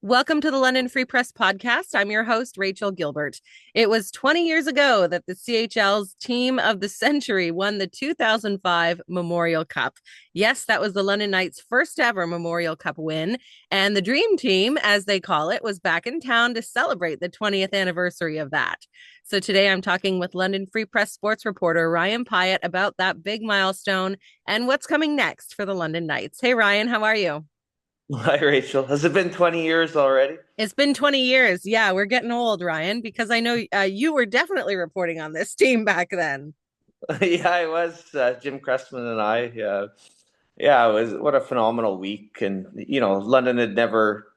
Welcome to the London Free Press Podcast. I'm your host, Rachel Gilbert. It was 20 years ago that the CHL's Team of the Century won the 2005 Memorial Cup. Yes, that was the London Knights' first ever Memorial Cup win. And the Dream Team, as they call it, was back in town to celebrate the 20th anniversary of that. So today I'm talking with London Free Press sports reporter Ryan Pyette about that big milestone and what's coming next for the London Knights. Hey, Ryan, how are you? Hi, Rachel. Has it been 20 years already? It's been 20 years. Yeah, we're getting old, Ryan, because I know you were definitely reporting on this team back then. Yeah, I was Jim Cressman and I. Yeah, it was what a phenomenal week. And, London had never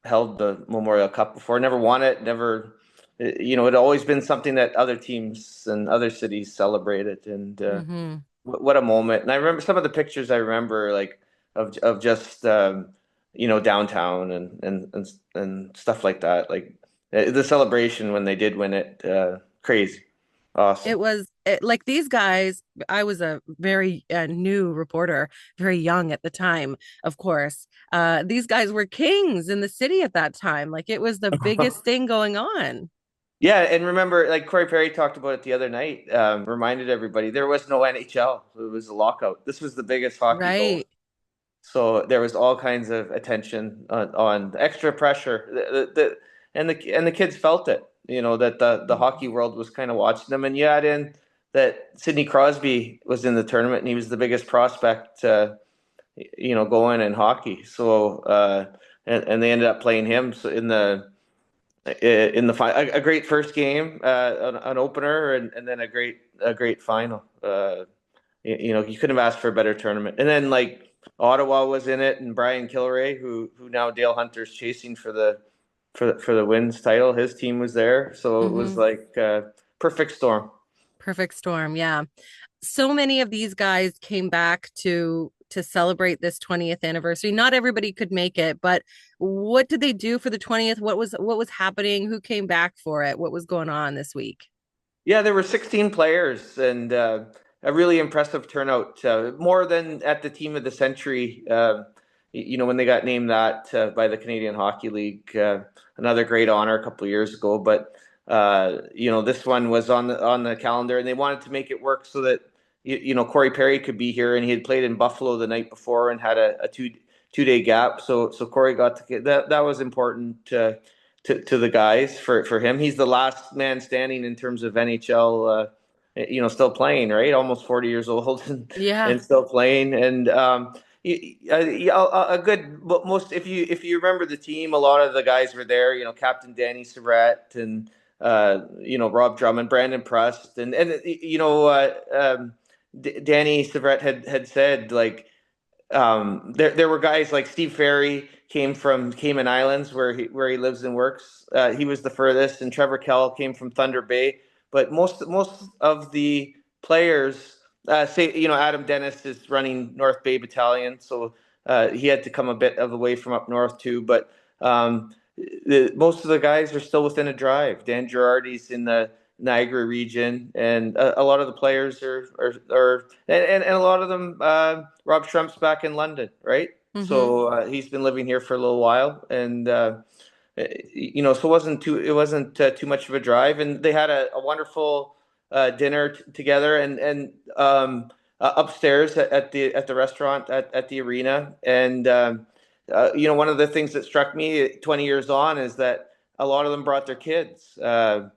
held the Memorial Cup before, never won it, never, it had always been something that other teams and other cities celebrated. And Hmm. what a moment. And I remember some of the pictures I remember, like, of just, downtown and stuff like that. Like the celebration when they did win it, crazy. Awesome. Like these guys. I was a very new reporter, very young at the time, of course. These guys were kings in the city at that time. Like it was the biggest thing going on. Yeah, and remember, like Corey Perry talked about it the other night, reminded everybody there was no NHL. It was a lockout. This was the biggest hockey going. Right. So there was all kinds of attention on extra pressure. And the kids felt it, that the hockey world was kind of watching them. And you add in that Sidney Crosby was in the tournament and he was the biggest prospect, going in hockey. So, and they ended up playing him a great first game, an opener, and then a great final. You couldn't have asked for a better tournament. And then like Ottawa was in it, and Brian Kilray, who now Dale Hunter's chasing for the Wins title, his team was there. So it was Hmm. like perfect storm. Perfect storm. Yeah. So many of these guys came back to celebrate this 20th anniversary. Not everybody could make it, but what did they do for the 20th? What was happening? Who came back for it? What was going on this week? Yeah, there were 16 players and a really impressive turnout, more than at the Team of the Century. When they got named that by the Canadian Hockey League, another great honor a couple of years ago. But this one was on the calendar, and they wanted to make it work so that Corey Perry could be here, and he had played in Buffalo the night before and had a two day gap. So Corey got to get that. That was important. To the guys for him. He's the last man standing in terms of NHL, still playing, right? Almost 40 years old Yeah. and still playing. And a good most if you remember the team, a lot of the guys were there. Captain Danny Surratt and Rob Drummond, Brandon Prust, and Danny Surratt had said like there were guys like Steve Ferry came from Cayman Islands where he lives and works. He was the furthest, and Trevor Kell came from Thunder Bay. But most of the players, say Adam Dennis is running North Bay Battalion, so he had to come a bit of a way from up north too. But most of the guys are still within a drive. Dan Girardi's in the Niagara region, and a lot of the players and a lot of them. Rob Strump's back in London, right? Hmm. So he's been living here for a little while, and so it wasn't too much of a drive, and they had a wonderful dinner together, and upstairs at the restaurant at the arena, and one of the things that struck me 20 years on is that a lot of them brought their kids. Now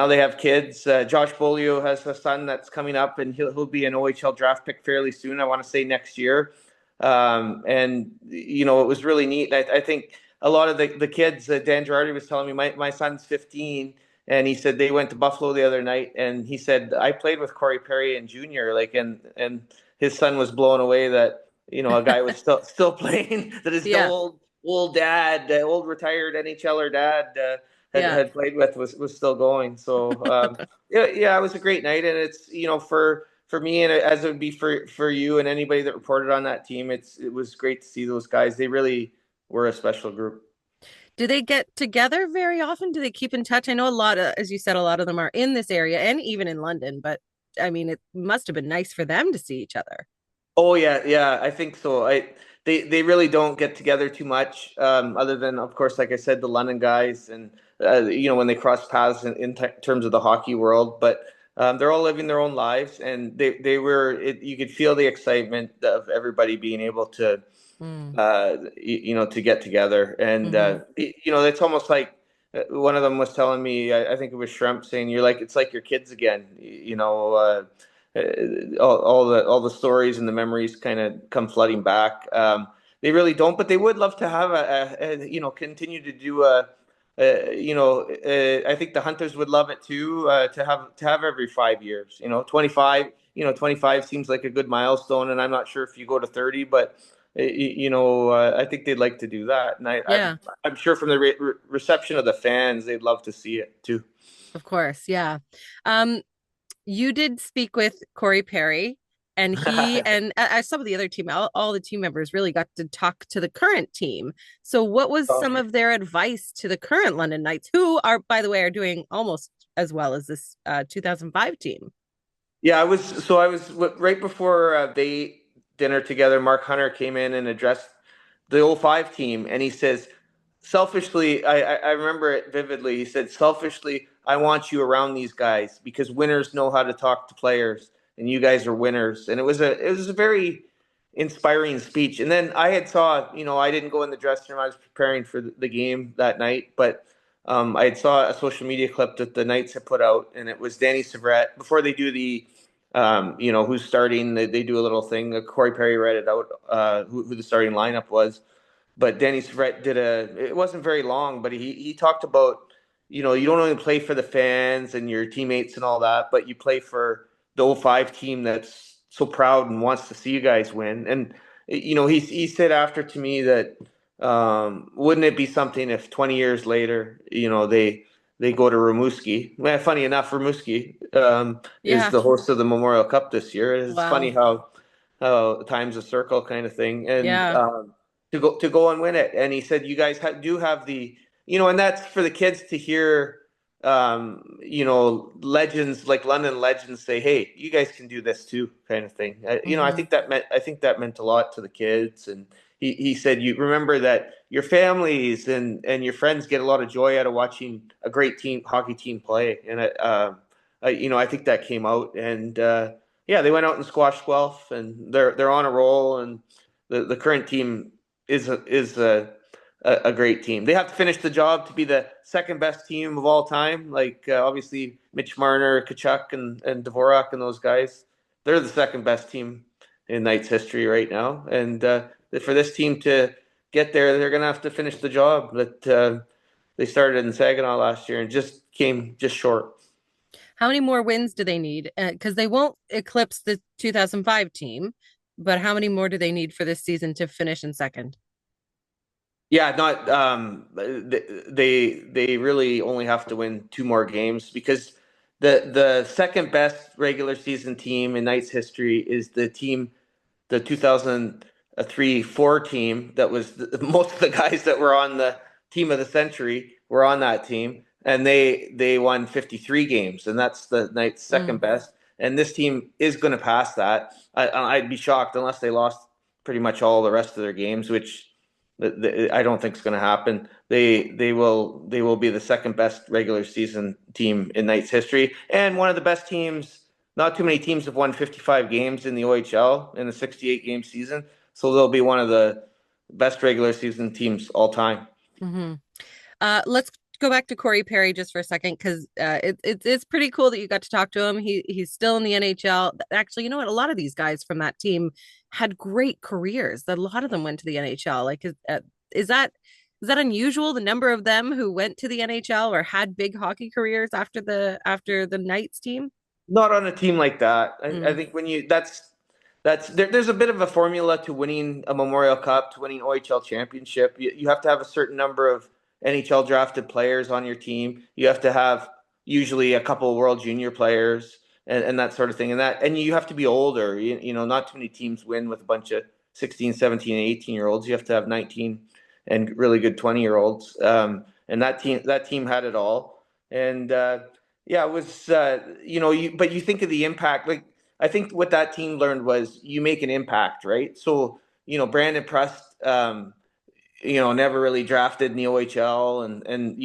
they have kids. Josh Bolio has a son that's coming up, and he'll be an OHL draft pick fairly soon. I want to say next year. And it was really neat. I think a lot of the kids. Dan Girardi was telling me my son's 15, and he said they went to Buffalo the other night, and he said I played with Corey Perry and Junior, like, and his son was blown away that a guy was still playing, that his Yeah. old dad, old retired NHLer dad. Had, Yeah. had played with was still going. So yeah, it was a great night, and it's for me, and as it would be for you and anybody that reported on that team, it was great to see those guys. They really were a special group. Do they get together very often? Do they keep in touch? I know a lot of, as you said, a lot of them are in this area and even in London, but I mean, it must have been nice for them to see each other. Oh yeah, yeah, I think so. they really don't get together too much, other than, of course, like I said, the London guys, and when they cross paths in terms of the hockey world. But they're all living their own lives, and you could feel the excitement of everybody being able to Mm. to get together. And Mm-hmm. it's almost like one of them was telling me, I think it was Shrimp, saying, "You're like, it's like your kids again." All the stories and the memories kind of come flooding back. They really don't, but they would love to have continue to do I think the Hunters would love it too, to have every 5 years. 25. 25 seems like a good milestone, and I'm not sure if you go to 30, but I think they'd like to do that, and Yeah, I'm sure from the reception of the fans, they'd love to see it too. of course. Yeah. Um, you did speak with Corey Perry, and he and some of the other team, all the team members really got to talk to the current team. So, what was some of their advice to the current London Knights, who are, by the way, are doing almost as well as this 2005 team? Yeah, I was right before they dinner together. Mark Hunter came in and addressed the '05 team, and he says, selfishly, I remember it vividly. He said, selfishly, I want you around these guys because winners know how to talk to players, and you guys are winners. And it was a very inspiring speech. And then I didn't go in the dressing room. I was preparing for the game that night, but I saw a social media clip that the Knights had put out, and it was Danny Severette before they do the who's starting. They do a little thing. Corey Perry read it out, who the starting lineup was. But Danny Severette it wasn't very long, but he talked about, you don't only play for the fans and your teammates and all that, but you play for the '05 team that's so proud and wants to see you guys win. And, he said after to me that, wouldn't it be something if 20 years later, they go to Rimouski. Well, funny enough, Rimouski is Yeah. the host of the Memorial Cup this year. It's funny Wow. how time's a circle kind of thing. And Yeah. to go and win it. And he said, you guys do have and that's for the kids to hear, legends like London legends say, "Hey, you guys can do this too," kind of thing. Mm-hmm. I think that meant a lot to the kids. And he said, you remember that your families and your friends get a lot of joy out of watching a great hockey team play. And I think that came out. And yeah, they went out and squashed Guelph, and they're on a roll. And the current team is a great team. They have to finish the job to be the second best team of all time. Like, obviously Mitch Marner, Kachuk, and Dvorak and those guys. They're the second best team in Knights history right now. And for this team to get there, they're going to have to finish the job that they started in Saginaw last year and just came just short. How many more wins do they need? Because they won't eclipse the 2005 team, but how many more do they need for this season to finish in second? Yeah, not they really only have to win two more games, because the second best regular season team in Knights history is the 2003-4 team. That was most of the guys that were on the team of the century were on that team, and they won 53 games, and that's the Knights second Mm. best. And this team is going to pass that. I'd be shocked unless they lost pretty much all the rest of their games, which I don't think is going to happen. They will be the second best regular season team in Knights history, and one of the best teams. Not too many teams have won 55 games in the OHL in a 68 game season, so they'll be one of the best regular season teams all time. Mm-hmm. Let's go back to Corey Perry just for a second, because it's pretty cool that you got to talk to him. He's still in the NHL. Actually, you know what? A lot of these guys from that team had great careers. A lot of them went to the NHL. Like, is that is that unusual? The number of them who went to the NHL or had big hockey careers after the Knights team. Not on a team like that. I Mm, think when there's a bit of a formula to winning a Memorial Cup, to winning OHL championship. You have to have a certain number of NHL drafted players on your team. You have to have usually a couple of World Junior players, and that sort of thing. And you have to be older. Not too many teams win with a bunch of 16, 17, and 18-year-olds. You have to have 19 and really good 20-year-olds. And that team had it all. And yeah, it was, but you think of the impact. Like, I think what that team learned was you make an impact, right? So Brandon Prust, never really drafted in the OHL and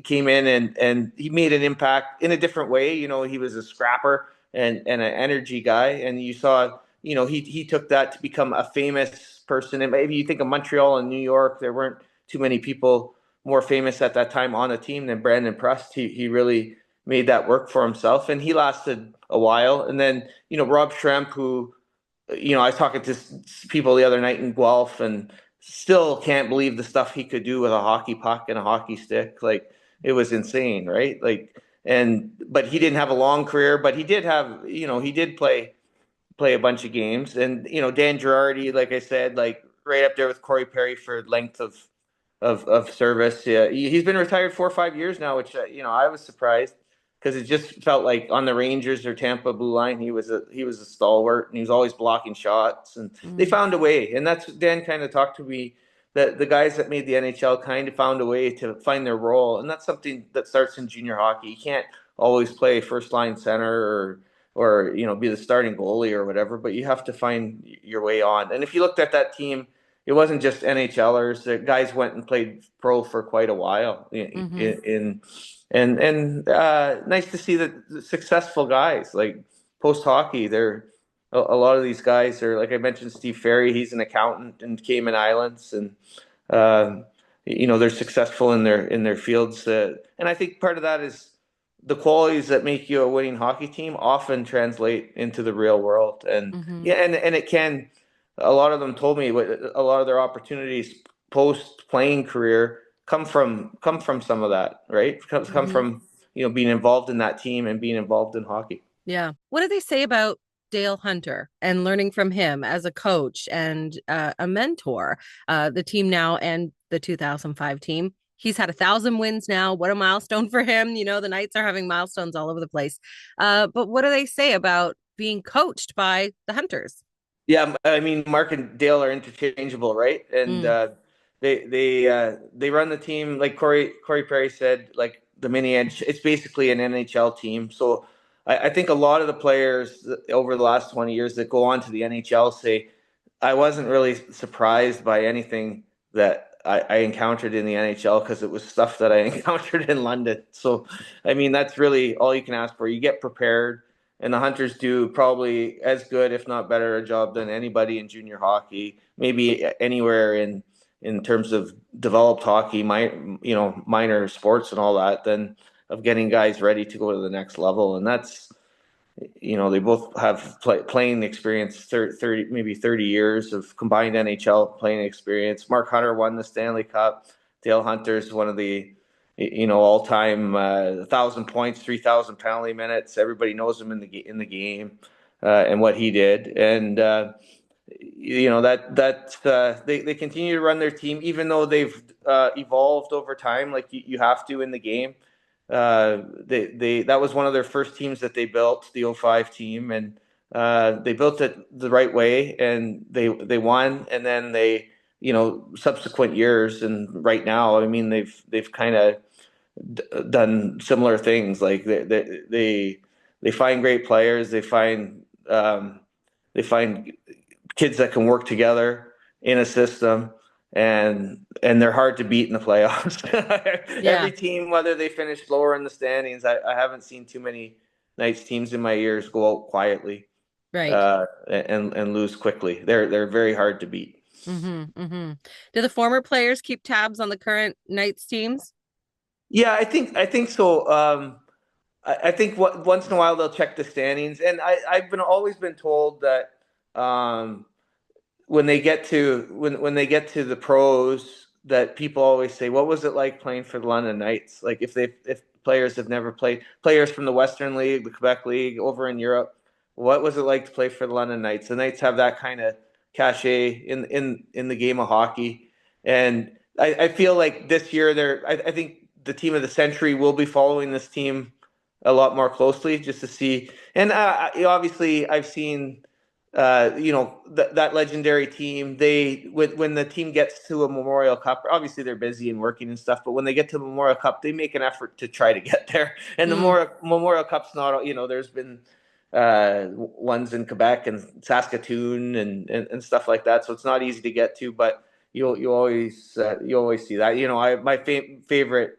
came in and he made an impact in a different way. He was a scrapper and an energy guy. And you saw, he took that to become a famous person. And maybe you think of Montreal and New York, there weren't too many people more famous at that time on a team than Brandon Prust. He really made that work for himself, and he lasted a while. And then, Rob Schremp, who, I was talking to people the other night in Guelph and still can't believe the stuff he could do with a hockey puck and a hockey stick. Like, it was insane, right? Like, but he didn't have a long career, but he did have, he did play a bunch of games. And, Dan Girardi, like I said, like right up there with Corey Perry for length of service. Yeah, he's been retired 4 or 5 years now, which I was surprised because it just felt like on the Rangers or Tampa blue line he was a stalwart and he was always blocking shots, and they found a way. And that's Dan kind of talked to me that the guys that made the NHL kind of found a way to find their role, and that's something that starts in junior hockey. You can't always play first line center or be the starting goalie or whatever, but you have to find your way on. And if you looked at that team, it wasn't just NHLers. The guys went and played pro for quite a while. Nice to see that successful guys like post hockey. They're a lot of these guys are, like I mentioned, Steve Ferry. He's an accountant in Cayman Islands, and they're successful in their fields. And I think part of that is the qualities that make you a winning hockey team often translate into the real world. And yeah, and it can. A lot of them told me a lot of their opportunities post playing career come from some of that, right? Come from being involved in that team and being involved in hockey. Yeah. What do they say about Dale Hunter and learning from him as a coach and a mentor? The team now and the 2005 team. He's had 1,000 wins now. What a milestone for him. The Knights are having milestones all over the place. But what do they say about being coached by the Hunters? Yeah, I mean, Mark and Dale are interchangeable, right? And they run the team like Corey Perry said, like the mini edge. It's basically an NHL team. So I think a lot of the players over the last 20 years that go on to the NHL say, I wasn't really surprised by anything that I encountered in the NHL because it was stuff that I encountered in London. So, I mean, that's really all you can ask for. You get prepared, and the Hunters do probably as good, if not better, a job than anybody in junior hockey, maybe anywhere in terms of developed hockey, minor sports and all that, than of getting guys ready to go to the next level. And that's, they both have playing experience, 30, maybe 30 years of combined NHL playing experience. Mark Hunter won the Stanley Cup. Dale Hunter's one of the, all-time 1,000 points, 3,000 penalty minutes. Everybody knows him in the game and what he did. And they continue to run their team, even though they've evolved over time, like you have to in the game. That was one of their first teams that they built, the '05 team, and they built it the right way, and they won. And then they, subsequent years and right now, I mean, they've kind of done similar things. Like they find great players, they find kids that can work together in a system, and they're hard to beat in the playoffs. Yeah. Every team, whether they finish lower in the standings, I haven't seen too many Knights teams in my years go out quietly, Right. and lose quickly. They're very hard to beat. Do the former players keep tabs on the current Knights teams? Yeah, I think so. I think once in a while they'll check the standings, and I've always been told that when they get to when they get to the pros, that people always say, "What was it like playing for the London Knights?" Like if players have never played, players from the Western League, the Quebec League, over in Europe, what was it like to play for the London Knights? The Knights have that kind of cachet in the game of hockey, and I feel like this year I think the team of the century will be following this team a lot more closely just to see. And obviously, I've seen that legendary team. When the team gets to a Memorial Cup, obviously they're busy and working and stuff, but when they get to the Memorial Cup, they make an effort to try to get there. And the Memorial Cup's not, there's been ones in Quebec and Saskatoon and stuff like that. So it's not easy to get to, but you always see that. My favorite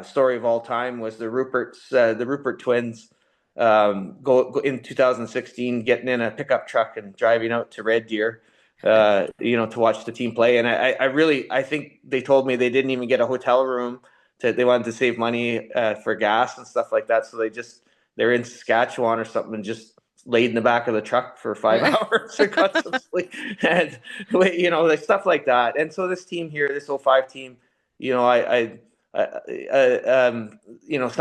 story of all time was the Rupert twins go in 2016, getting in a pickup truck and driving out to Red Deer, to watch the team play. And I think they told me they didn't even get a hotel room. They wanted to save money for gas and stuff like that. So they're in Saskatchewan or something and just laid in the back of the truck for 5 hours and got some sleep, and like stuff like that. And so this team here, this '05 team, some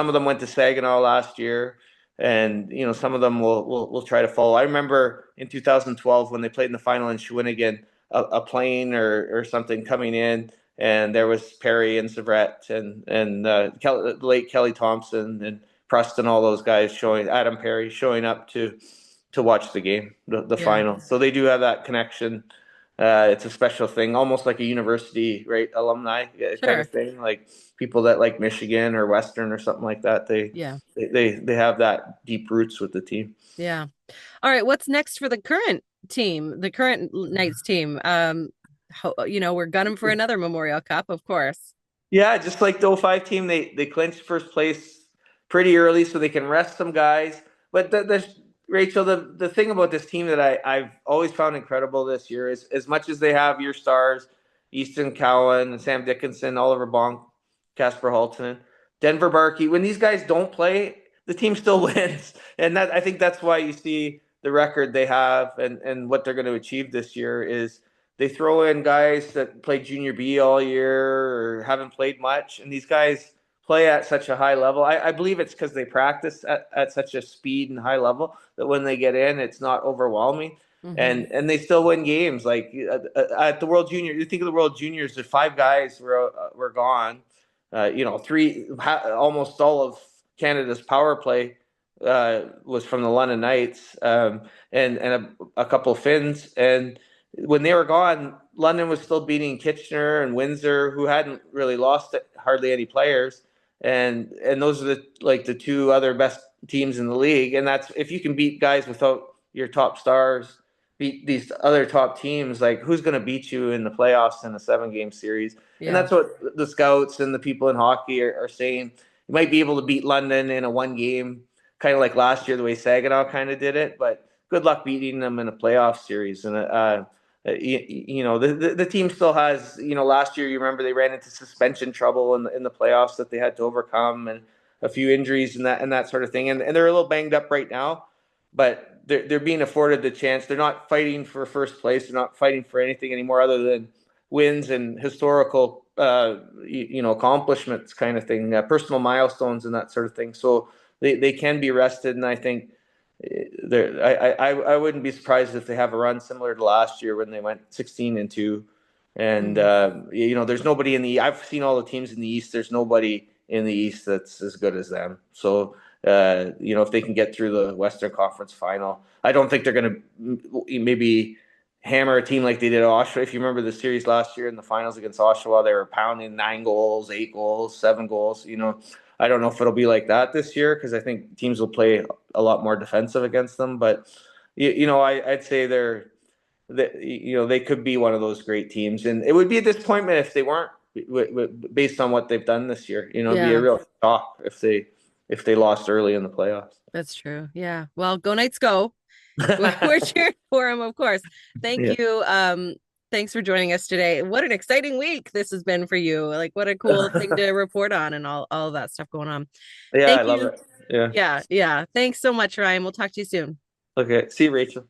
of them went to Saginaw last year, and some of them will try to follow. I remember in 2012 when they played in the final in Shawinigan, a plane or something coming in, and there was Perry and Savret and late Kelly Thompson and Preston, all those guys Adam Perry showing up to watch the game, the final. So they do have that connection. It's a special thing, almost like a university, right? Alumni kind of thing, like people that like Michigan or Western or something like that. They have that deep roots with the team. Yeah. All right. What's next for the current team, the current Knights team? We're gunning for another Memorial Cup, of course. Yeah, just like the '05 team, they clinched first place pretty early so they can rest some guys. But Rachel, the thing about this team that I've always found incredible this year is, as much as they have your stars, Easton Cowan, Sam Dickinson, Oliver Bonk, Casper Haltonen, Denver Barkey, when these guys don't play, the team still wins. And I think that's why you see the record they have and what they're going to achieve this year is they throw in guys that played junior B all year or haven't played much. And these guys play at such a high level. I believe it's because they practice at such a speed and high level that when they get in, it's not overwhelming. Mm-hmm. And they still win games. Like at the World Junior, you think of the World Juniors, the 5 guys were gone. Almost all of Canada's power play was from the London Knights, and a couple of Finns. And when they were gone, London was still beating Kitchener and Windsor, who hadn't really lost hardly any players. And those are the 2 other best teams in the league. And that's, if you can beat guys without your top stars, beat these other top teams, like who's going to beat you in the playoffs in a 7-game series? Yeah. And that's what the scouts and the people in hockey are saying. You might be able to beat London in a 1-game, kind of like last year, the way Saginaw kind of did it, but good luck beating them in a playoff series. And the team still has, last year, you remember they ran into suspension trouble in the playoffs that they had to overcome, and a few injuries and that sort of thing. And they're a little banged up right now, but they're being afforded the chance. They're not fighting for first place. They're not fighting for anything anymore other than wins and historical, accomplishments kind of thing, personal milestones and that sort of thing. So they can be rested. And I think I wouldn't be surprised if they have a run similar to last year when they went 16-2. And, there's nobody I've seen all the teams in the East. There's nobody in the East that's as good as them. So, if they can get through the Western Conference final, I don't think they're going to maybe hammer a team like they did Oshawa. If you remember the series last year in the finals against Oshawa, they were pounding 9 goals, 8 goals, 7 goals. I don't know if it'll be like that this year because I think teams will play a lot more defensive against them. But I'd say they could be one of those great teams, and it would be a disappointment if they weren't, based on what they've done this year. It'd be a real shock if they lost early in the playoffs. That's true. Yeah. Well, go Knights, go. We're cheering for them, of course. Thank you. Thanks for joining us today. What an exciting week this has been for you. Like, what a cool thing to report on and all of that stuff going on. Yeah, I love it. Yeah. Thanks so much, Ryan. We'll talk to you soon. Okay. See you, Rachel.